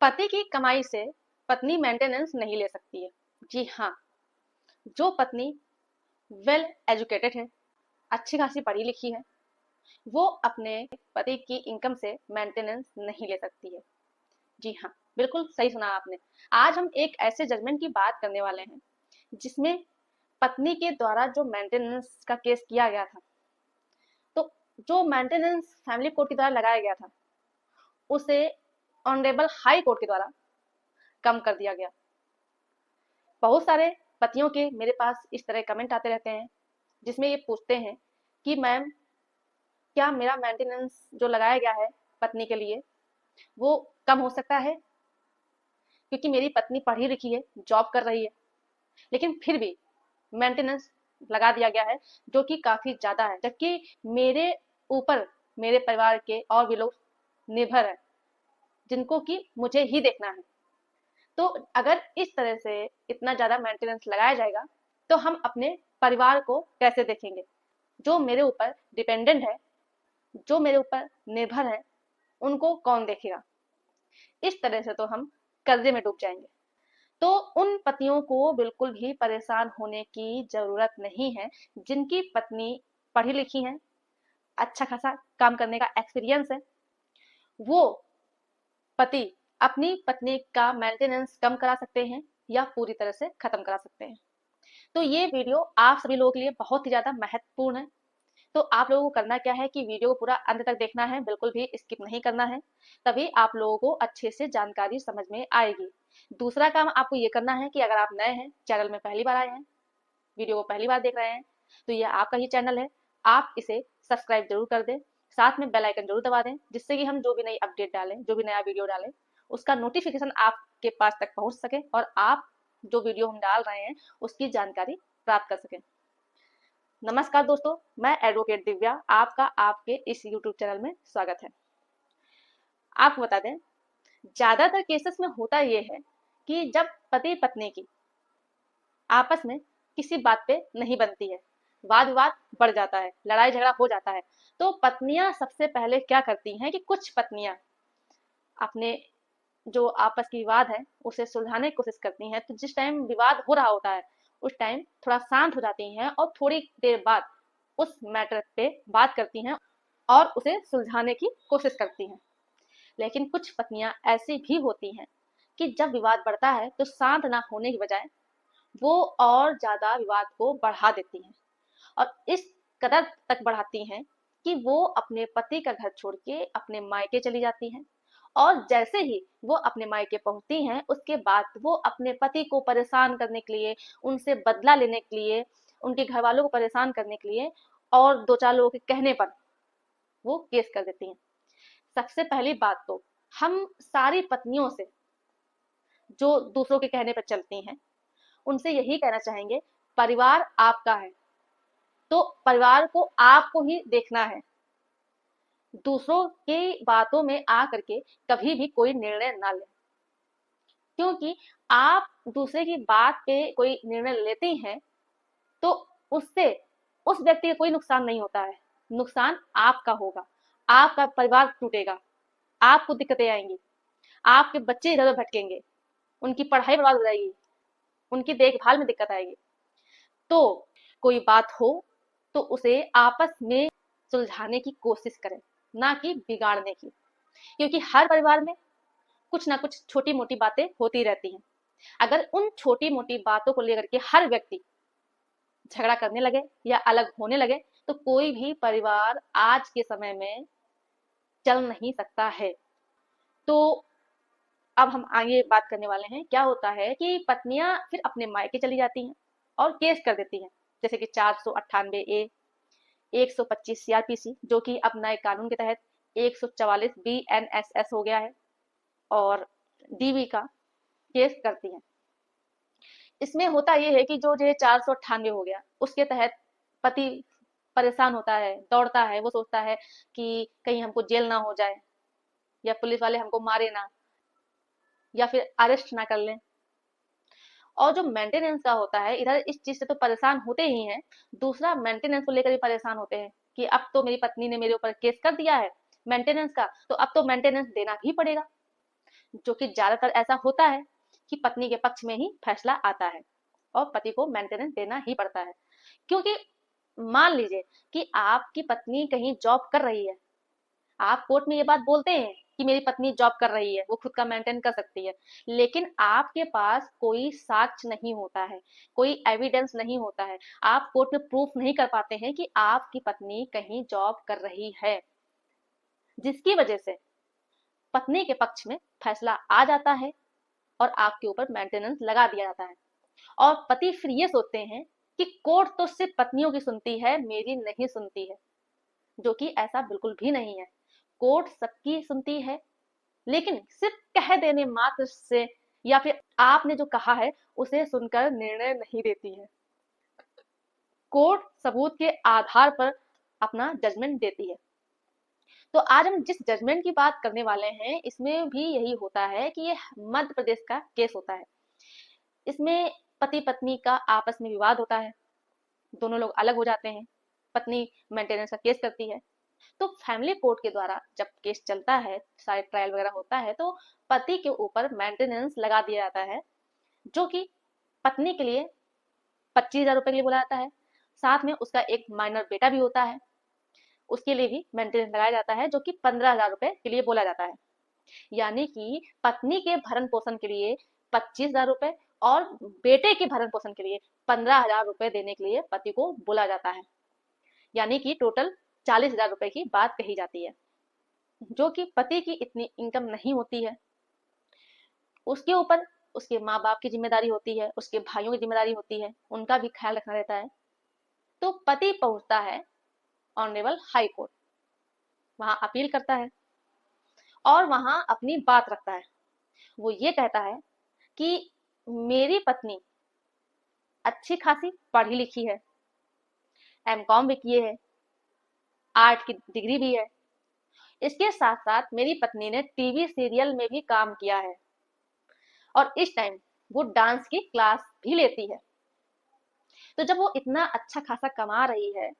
पति की कमाई से पत्नी मेंटेनेंस नहीं ले सकती है। जी हाँ, जो पत्नी वेल एजुकेटेड है, अच्छी खासी पढ़ी लिखी है, वो अपने पति की इनकम से मेंटेनेंस नहीं ले सकती है। जी हाँ, बिल्कुल सही सुना आपने। आज हम एक ऐसे जजमेंट की बात करने वाले हैं जिसमें पत्नी के द्वारा जो मेंटेनेंस का केस किया गया था, तो जो मेंटेनेंस फैमिली कोर्ट के द्वारा लगाया गया था, उसे ऑनरेबल हाई कोर्ट के द्वारा कम कर दिया गया। बहुत सारे पतियों के मेरे पास इस तरह कमेंट आते रहते हैं जिसमें ये पूछते हैं कि मैम, क्या मेरा मेंटेनेंस जो लगाया गया है पत्नी के लिए वो कम हो सकता है, क्योंकि मेरी पत्नी पढ़ी लिखी है, जॉब कर रही है, लेकिन फिर भी मेंटेनेंस लगा दिया गया है जो कि काफी ज्यादा है, जबकि मेरे ऊपर मेरे परिवार के और भी लोग निर्भर है जिनको कि मुझे ही देखना है। तो अगर इस तरह से इतना ज्यादा मेंटेनेंस लगाया जाएगा तो हम अपने परिवार को कैसे देखेंगे? जो मेरे ऊपर डिपेंडेंट है, जो मेरे ऊपर निर्भर है, उनको कौन देखेगा? इस तरह से तो हम कर्जे में डूब जाएंगे। तो उन पतियों को बिल्कुल भी परेशान होने की जरूरत नहीं है जिनकी पत्नी पढ़ी लिखी है, अच्छा खासा काम करने का एक्सपीरियंस है। वो पति अपनी पत्नी का मेंटेनेंस कम करा सकते हैं या पूरी तरह से खत्म करा सकते हैं। तो ये वीडियो आप सभी लोगों के लिए बहुत ही ज्यादा महत्वपूर्ण है। तो आप लोगों को करना क्या है कि वीडियो को पूरा अंत तक देखना है, बिल्कुल भी स्किप नहीं करना है, तभी आप लोगों को अच्छे से जानकारी समझ में आएगी। दूसरा काम आपको ये करना है कि अगर आप नए हैं, चैनल में पहली बार आए हैं, वीडियो को पहली बार देख रहे हैं, तो ये आपका ही चैनल है, आप इसे सब्सक्राइब जरूर कर दें, साथ में बेल आइकन जरूर दबा दें, जिससे कि हम जो भी नई अपडेट डालें, जो भी नया वीडियो डालें, उसका नोटिफिकेशन आपके पास तक पहुंच सके और आप जो वीडियो हम डाल रहे हैं उसकी जानकारी प्राप्त कर सकें। नमस्कार दोस्तों, मैं एडवोकेट दिव्या, आपका आपके इस यूट्यूब चैनल में स्वागत है। आपको बता दें, ज्यादातर केसेस में होता यह है कि जब पति पत्नी की आपस में किसी बात पे नहीं बनती है, वाद विवाद बढ़ जाता है, लड़ाई झगड़ा हो जाता है, तो पत्नियां सबसे पहले क्या करती हैं कि कुछ पत्नियां अपने जो आपस की विवाद है उसे सुलझाने की कोशिश करती हैं। तो जिस टाइम विवाद हो रहा होता है उस टाइम थोड़ा शांत हो जाती हैं और थोड़ी देर बाद उस मैटर पे बात करती हैं और उसे सुलझाने की कोशिश करती हैं। लेकिन कुछ पत्नियां ऐसी भी होती हैं कि जब विवाद बढ़ता है तो शांत ना होने की बजाय वो और ज्यादा विवाद को बढ़ा देती हैं और इस कदर तक बढ़ाती हैं कि वो अपने पति का घर छोड़ के अपने मायके चली जाती हैं। और जैसे ही वो अपने मायके पहुंचती हैं उसके बाद वो अपने पति को परेशान करने के लिए, उनसे बदला लेने के लिए, उनके घर वालों को परेशान करने के लिए और दो चार लोगों के कहने पर वो केस कर देती हैं। सबसे पहली बात तो हम सारी पत्नियों से जो दूसरों के कहने पर चलती हैं उनसे यही कहना चाहेंगे, परिवार आपका है तो परिवार को आपको ही देखना है। दूसरों की बातों में आ करके कभी भी कोई निर्णय ना लें, क्योंकि आप दूसरे की बात पे कोई निर्णय लेते हैं तो उससे उस व्यक्ति का कोई नुकसान नहीं होता है, नुकसान आपका होगा, आपका परिवार टूटेगा, आपको दिक्कतें आएंगी, आपके बच्चे इधर उधर भटकेंगे, उनकी पढ़ाई बर्बाद हो जाएगी, उनकी देखभाल में दिक्कत आएगी। तो कोई बात हो तो उसे आपस में सुलझाने की कोशिश करें, ना कि बिगाड़ने की, क्योंकि हर परिवार में कुछ ना कुछ छोटी मोटी बातें होती रहती हैं। अगर उन छोटी मोटी बातों को लेकर के हर व्यक्ति झगड़ा करने लगे या अलग होने लगे तो कोई भी परिवार आज के समय में चल नहीं सकता है। तो अब हम आगे बात करने वाले हैं, क्या होता है कि पत्नियां फिर अपने मायके चली जाती हैं और केस कर देती हैं, जैसे कि 498A, 125 CRPC, जो कि अब नए कानून के तहत 144 BNSS हो गया है, और DV का केस करती हैं। इसमें होता यह है कि जो 498 हो गया उसके तहत पति परेशान होता है, दौड़ता है, वो सोचता है कि कहीं हमको जेल ना हो जाए या पुलिस वाले हमको मारे ना या फिर अरेस्ट ना कर लें। और जो मेंटेनेंस का होता है, इधर इस चीज से तो परेशान होते ही हैं, दूसरा मेंटेनेंस को लेकर भी परेशान होते हैं कि अब तो मेरी पत्नी ने मेरे ऊपर केस कर दिया है मेंटेनेंस का, तो अब तो मेंटेनेंस देना भी पड़ेगा। जो कि ज्यादातर ऐसा होता है कि पत्नी के पक्ष में ही फैसला आता है और पति को मेंटेनेंस देना ही पड़ता है। क्योंकि मान लीजिए कि आपकी पत्नी कहीं जॉब कर रही है, आप कोर्ट में ये बात बोलते हैं कि मेरी पत्नी जॉब कर रही है, वो खुद का मेंटेन कर सकती है, लेकिन आपके पास कोई साक्ष्य नहीं होता है, कोई एविडेंस नहीं होता है, आप कोर्ट में प्रूफ नहीं कर पाते हैं कि आपकी पत्नी कहीं जॉब कर रही है, जिसकी वजह से पत्नी के पक्ष में फैसला आ जाता है और आपके ऊपर मेंटेनेंस लगा दिया जाता है। और पति फिर ये सोचते हैं कि कोर्ट तो सिर्फ पत्नियों की सुनती है, मेरी नहीं सुनती है, जो कि ऐसा बिल्कुल भी नहीं है। कोर्ट सबकी सुनती है, लेकिन सिर्फ कह देने मात्र से या फिर आपने जो कहा है उसे सुनकर निर्णय नहीं देती है। कोर्ट सबूत के आधार पर अपना जजमेंट देती है। तो आज हम जिस जजमेंट की बात करने वाले हैं, इसमें भी यही होता है कि ये मध्य प्रदेश का केस होता है। इसमें पति पत्नी का आपस में विवाद होता है, दोनों लोग अलग हो जाते हैं, पत्नी मेंटेनेंस का केस करती है। तो फैमिली कोर्ट के द्वारा जब केस चलता है, सारे ट्रायल वगैरह होता है, तो पति के ऊपर मेंटेनेंस लगा दिया जाता है, जो कि पत्नी के लिए 25,000 रुपए के लिए बोला जाता है। साथ में उसका एक माइनर बेटा भी होता है, उसके लिए भी मेंटेनेंस लगाया जाता है, जो कि 15,000 रुपए के लिए बोला जाता है। यानी कि पत्नी के भरण पोषण के लिए 25,000 रुपए और बेटे के भरण पोषण के लिए 15,000 रुपए देने के लिए पति को बोला जाता है। यानी कि टोटल 40,000 रुपए की बात कही जाती है, जो कि पति की इतनी इनकम नहीं होती है। उसके ऊपर उसके माँ बाप की जिम्मेदारी होती है, उसके भाइयों की जिम्मेदारी होती है, उनका भी ख्याल रखना रहता है। तो पति पहुंचता है ऑनरेबल हाई कोर्ट, वहां अपील करता है और वहां अपनी बात रखता है। वो ये कहता है कि मेरी पत्नी अच्छी खासी पढ़ी लिखी है, एमकॉम भी किए है, आर्ट की डिग्री भी है, इसके साथ साथ मेरी पत्नी ने टीवी सीरियल में भी काम किया है और इस टाइम वो डांस की क्लास भी लेती है। तो जब वो इतना अच्छा खासा कमा रही है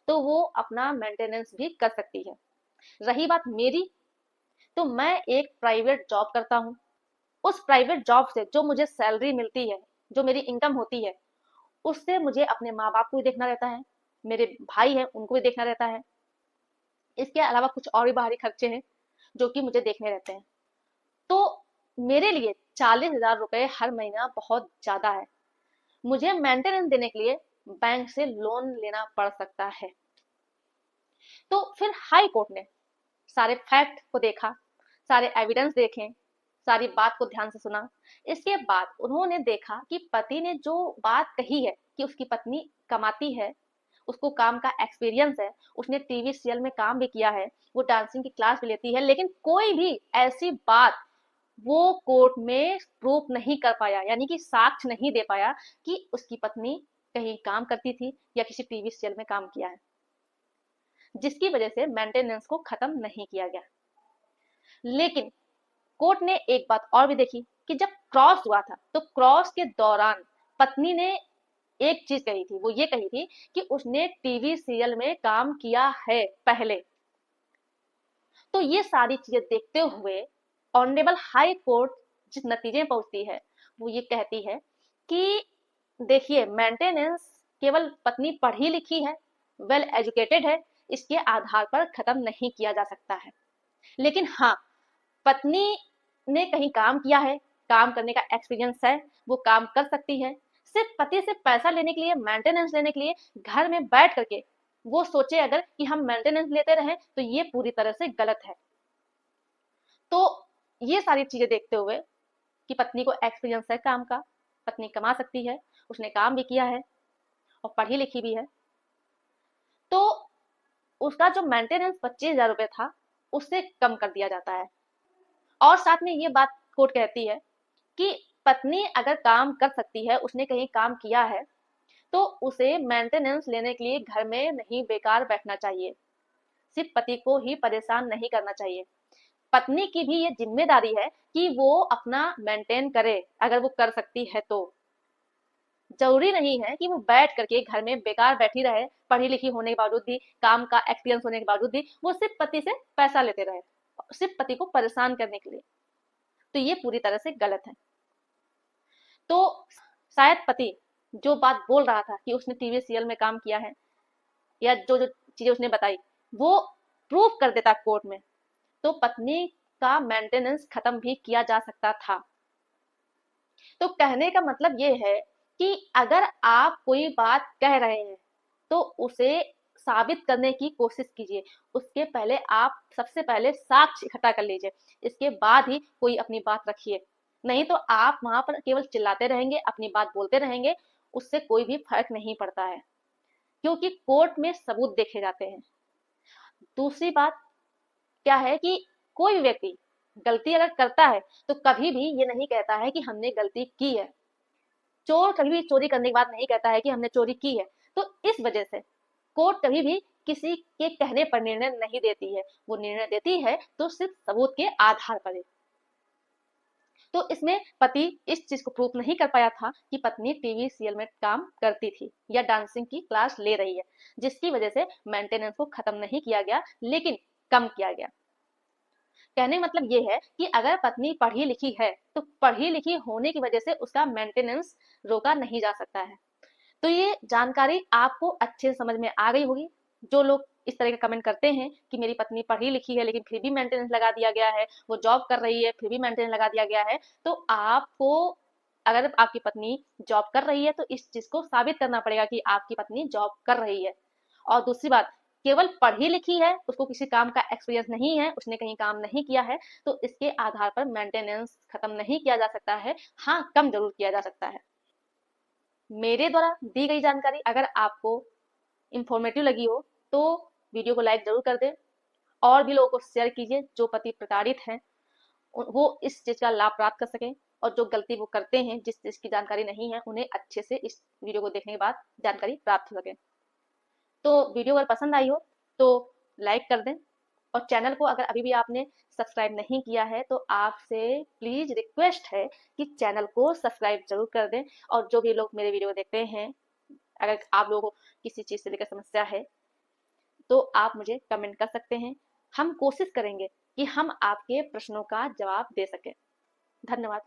तो वो अपना मेंटेनेंस भी कर सकती है। रही बात मेरी, तो मैं एक प्राइवेट जॉब करता हूँ, उस प्राइवेट जॉब से जो मुझे सैलरी मिलती है, जो मेरी इनकम होती है, उससे मुझे अपने माँ बाप को भी देखना रहता है, मेरे भाई हैं उनको भी देखना रहता है, इसके अलावा कुछ और भी बाहरी खर्चे हैं जो कि मुझे देखने रहते हैं। तो मेरे लिए 40,000 रुपए हर महीना बहुत ज्यादा है, मुझे मेंटेनेंस देने के लिए बैंक से लोन लेना पड़ सकता है। तो फिर हाई कोर्ट ने सारे फैक्ट को देखा, सारे एविडेंस देखे, सारी बात को ध्यान से सुना। इसके बाद उन्होंने देखा कि पति ने जो बात कही है कि उसकी पत्नी कमाती है, उसको काम का एक्सपीरियंस है, उसने टीवी सीरियल में काम भी किया है, वो डांसिंग की क्लास भी लेती है, लेकिन कोई भी ऐसी बात वो कोर्ट में प्रूफ नहीं कर पाया, यानी कि साक्ष्य नहीं दे पाया कि उसकी पत्नी कहीं काम करती थी या किसी टीवी सीरियल में काम किया है, जिसकी वजह से मेंटेनेंस को खत्म नहीं किया गया। लेकिन कोर्ट ने एक बात और भी देखी कि जब क्रॉस हुआ था तो क्रॉस के दौरान पत्नी ने एक चीज कही थी, वो ये कही थी कि उसने टीवी सीरियल में काम किया है पहले। तो ये सारी चीजें देखते हुए ऑनरेबल हाई कोर्ट जिस नतीजे में पहुंचती है वो ये कहती है कि देखिए, मेंटेनेंस केवल पत्नी पढ़ी लिखी है, वेल एजुकेटेड है, इसके आधार पर खत्म नहीं किया जा सकता है। लेकिन हाँ, पत्नी ने कहीं काम किया है, काम करने का एक्सपीरियंस है, वो काम कर सकती है। सिर्फ पति से पैसा लेने के लिए, मेंटेनेंस लेने के लिए घर में बैठ करके वो सोचे अगर कि हम मेंटेनेंस लेते रहें तो ये पूरी तरह से गलत है। तो ये सारी चीजें देखते हुए कि पत्नी को एक्सपीरियंस है काम का, पत्नी कमा सकती है, उसने काम भी किया है और पढ़ी लिखी भी है, तो उसका जो मेंटेनेंस 25,000 रुपए था उससे कम कर दिया जाता है। और साथ में ये बात कोर्ट कहती है कि पत्नी अगर काम कर सकती है, उसने कहीं काम किया है, तो उसे मेंटेनेंस लेने के लिए घर में नहीं बेकार बैठना चाहिए, सिर्फ पति को ही परेशान नहीं करना चाहिए। पत्नी की भी ये जिम्मेदारी है कि वो अपना मेंटेन करे, अगर वो कर सकती है तो। जरूरी नहीं है कि वो बैठ करके घर में बेकार बैठी रहे, पढ़ी लिखी होने के बावजूद भी, काम का एक्सपीरियंस होने के बावजूद भी वो सिर्फ पति से पैसा लेते रहे, सिर्फ पति को परेशान करने के लिए। तो ये पूरी तरह से गलत है। तो शायद पति जो बात बोल रहा था कि उसने टीवी सीरियल में काम किया है या जो जो चीजें उसने बताई वो प्रूफ कर देता कोर्ट में, तो पत्नी का मेंटेनेंस खत्म भी किया जा सकता था। तो कहने का मतलब ये है कि अगर आप कोई बात कह रहे हैं तो उसे साबित करने की कोशिश कीजिए। उसके पहले आप सबसे पहले साक्ष्य इकट्ठा कर लीजिए, इसके बाद ही कोई अपनी बात रखिए। नहीं तो आप वहां पर केवल चिल्लाते रहेंगे, अपनी बात बोलते रहेंगे, उससे कोई भी फर्क नहीं पड़ता है, क्योंकि कोर्ट में सबूत देखे जाते हैं। दूसरी बात क्या है कि कोई भी व्यक्ति गलती अगर करता है तो कभी भी ये नहीं कहता है कि हमने गलती की है। चोर कभी भी चोरी करने के बाद नहीं कहता है कि हमने चोरी की है। तो इस वजह से कोर्ट कभी भी किसी के कहने पर निर्णय नहीं देती है, वो निर्णय देती है तो सिर्फ सबूत के आधार पर। तो इसमें पति इस चीज को प्रूफ नहीं कर पाया था कि पत्नी टीवी सीरियल में काम करती थी या डांसिंग की क्लास ले रही है, जिसकी वजह से मेंटेनेंस को खत्म नहीं किया गया लेकिन कम किया गया। कहने मतलब ये है कि अगर पत्नी पढ़ी लिखी है तो पढ़ी लिखी होने की वजह से उसका मेंटेनेंस रोका नहीं जा सकता है। तो ये जानकारी आपको अच्छे से समझ में आ गई होगी। जो लोग इस तरह का कमेंट करते हैं कि मेरी पत्नी पढ़ी लिखी है लेकिन फिर भी मेंटेनेंस लगा दिया गया है, वो जॉब कर रही है फिर भी मेंटेनेंस लगा दिया गया है, तो आपको अगर आपकी पत्नी जॉब कर रही है तो इस चीज को साबित करना पड़ेगा कि आपकी पत्नी जॉब कर रही है। और दूसरी बात, केवल पढ़ी लिखी है, उसको किसी काम का एक्सपीरियंस नहीं है, उसने कहीं काम नहीं किया है, तो इसके आधार पर मेंटेनेंस खत्म नहीं किया जा सकता है। हाँ, कम जरूर किया जा सकता है। मेरे द्वारा दी गई जानकारी अगर आपको इंफॉर्मेटिव लगी हो तो वीडियो को लाइक जरूर कर दें और भी लोगों को शेयर कीजिए जो पति प्रताड़ित हैं, वो इस चीज का लाभ प्राप्त कर सकें, और जो गलती वो करते हैं जिस चीज की जानकारी नहीं है उन्हें अच्छे से इस वीडियो को देखने के बाद जानकारी प्राप्त हो सके। तो वीडियो अगर पसंद आई हो तो लाइक कर दें, और चैनल को अगर अभी भी आपने सब्सक्राइब नहीं किया है तो आपसे प्लीज रिक्वेस्ट है कि चैनल को सब्सक्राइब जरूर कर दें। और जो भी लोग मेरे वीडियो देखते हैं, अगर आप लोगों को किसी चीज से लेकर समस्या है तो आप मुझे कमेंट कर सकते हैं। हम कोशिश करेंगे कि हम आपके प्रश्नों का जवाब दे सकें। धन्यवाद।